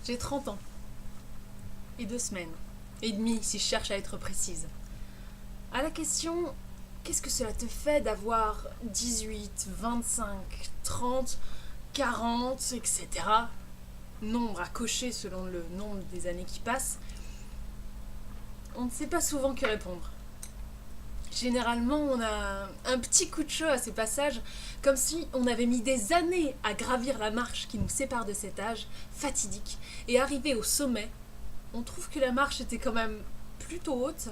J'ai 30 ans. Et 2 semaines. Et demie, si je cherche à être précise. À la question, qu'est-ce que cela te fait d'avoir 18, 25, 30, 40, etc. Nombre à cocher selon le nombre des années qui passent. On ne sait pas souvent que répondre. Généralement, on a un petit coup de chaud à ces passages, comme si on avait mis des années à gravir la marche qui nous sépare de cet âge fatidique. Et arrivé au sommet, on trouve que la marche était quand même plutôt haute,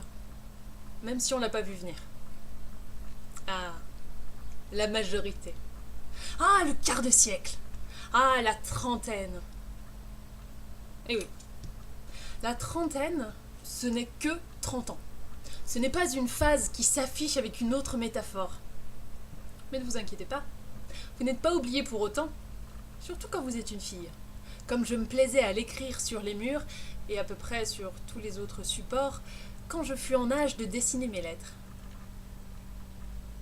même si on l'a pas vu venir. Ah, la majorité. Ah, le quart de siècle. Ah, la trentaine. Eh oui, la trentaine, ce n'est que 30 ans. Ce n'est pas une phase qui s'affiche avec une autre métaphore. Mais ne vous inquiétez pas, vous n'êtes pas oublié pour autant, surtout quand vous êtes une fille. Comme je me plaisais à l'écrire sur les murs, et à peu près sur tous les autres supports, quand je fus en âge de dessiner mes lettres.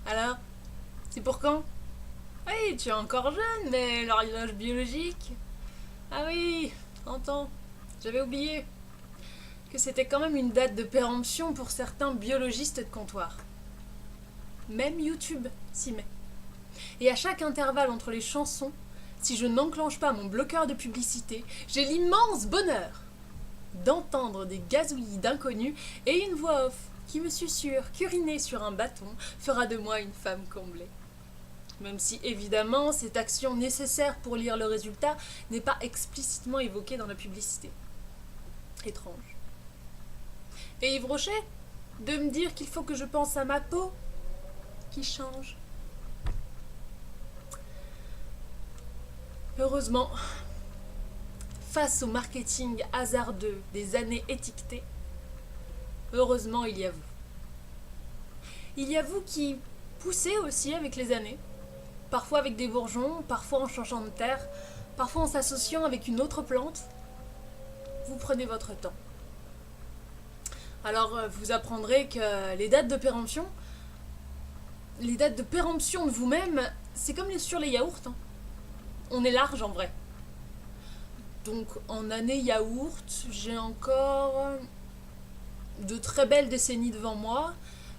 Alors, c'est pour quand? Oui, tu es encore jeune, mais l'horloge biologique... Ah oui, 30 ans, j'avais oublié que c'était quand même une date de péremption pour certains biologistes de comptoir. Même YouTube s'y met. Et à chaque intervalle entre les chansons, si je n'enclenche pas mon bloqueur de publicité, j'ai l'immense bonheur d'entendre des gazouillis d'inconnus et une voix off qui me susurre qu'uriner sur un bâton fera de moi une femme comblée. Même si évidemment cette action nécessaire pour lire le résultat n'est pas explicitement évoquée dans la publicité. Étrange. Et Yves Rocher, de me dire qu'il faut que je pense à ma peau qui change. Heureusement, face au marketing hasardeux des années étiquetées, heureusement il y a vous. Il y a vous qui poussez aussi avec les années, parfois avec des bourgeons, parfois en changeant de terre, parfois en s'associant avec une autre plante. Vous prenez votre temps. Alors vous apprendrez que les dates de péremption de vous-même, c'est comme sur les yaourts. Hein. On est large en vrai. Donc en année yaourt, j'ai encore de très belles décennies devant moi.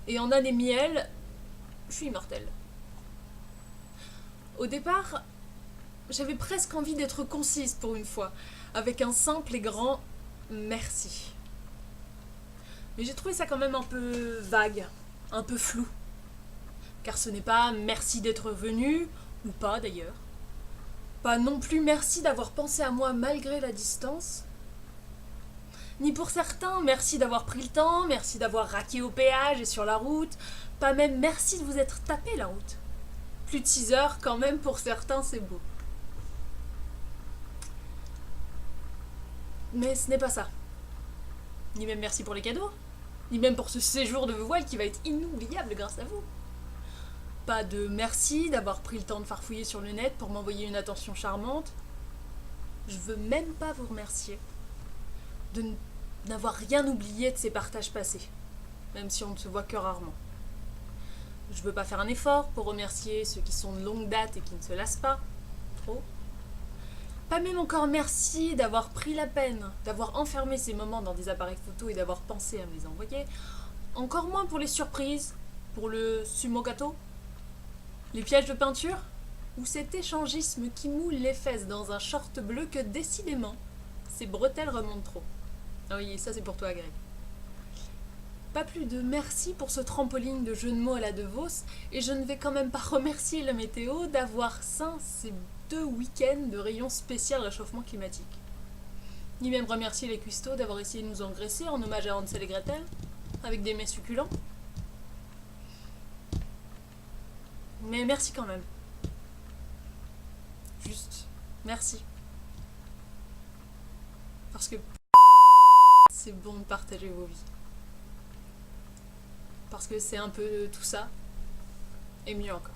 Et en année miel, je suis immortelle. Au départ, j'avais presque envie d'être concise pour une fois, avec un simple et grand merci. Mais j'ai trouvé ça quand même un peu vague, un peu flou. Car ce n'est pas merci d'être venu, ou pas d'ailleurs. Pas non plus merci d'avoir pensé à moi malgré la distance. Ni pour certains, merci d'avoir pris le temps, merci d'avoir raqué au péage et sur la route. Pas même merci de vous être tapé la route. Plus de 6 heures quand même pour certains, c'est beau. Mais ce n'est pas ça. Ni même merci pour les cadeaux, ni même pour ce séjour de voile qui va être inoubliable grâce à vous. Pas de merci d'avoir pris le temps de farfouiller sur le net pour m'envoyer une attention charmante. Je veux même pas vous remercier de n'avoir rien oublié de ces partages passés, même si on ne se voit que rarement. Je veux pas faire un effort pour remercier ceux qui sont de longue date et qui ne se lassent pas, trop. Pas même encore merci d'avoir pris la peine, d'avoir enfermé ces moments dans des appareils photo et d'avoir pensé à me les envoyer. Encore moins pour les surprises, pour le sumo gâteau, les pièges de peinture, ou cet échangisme qui moule les fesses dans un short bleu que décidément, ces bretelles remontent trop. Ah oui, ça c'est pour toi, Greg. Pas plus de merci pour ce trampoline de jeux de mots à la De Vos, et je ne vais quand même pas remercier la météo d'avoir ceint ces 2 week-ends de rayon spécial réchauffement climatique. Ni même remercier les cuistots d'avoir essayé de nous engraisser en hommage à Hansel et Gretel, avec des mets succulents. Mais merci quand même. Juste, merci. Parce que c'est bon de partager vos vies. Parce que c'est un peu tout ça, et mieux encore.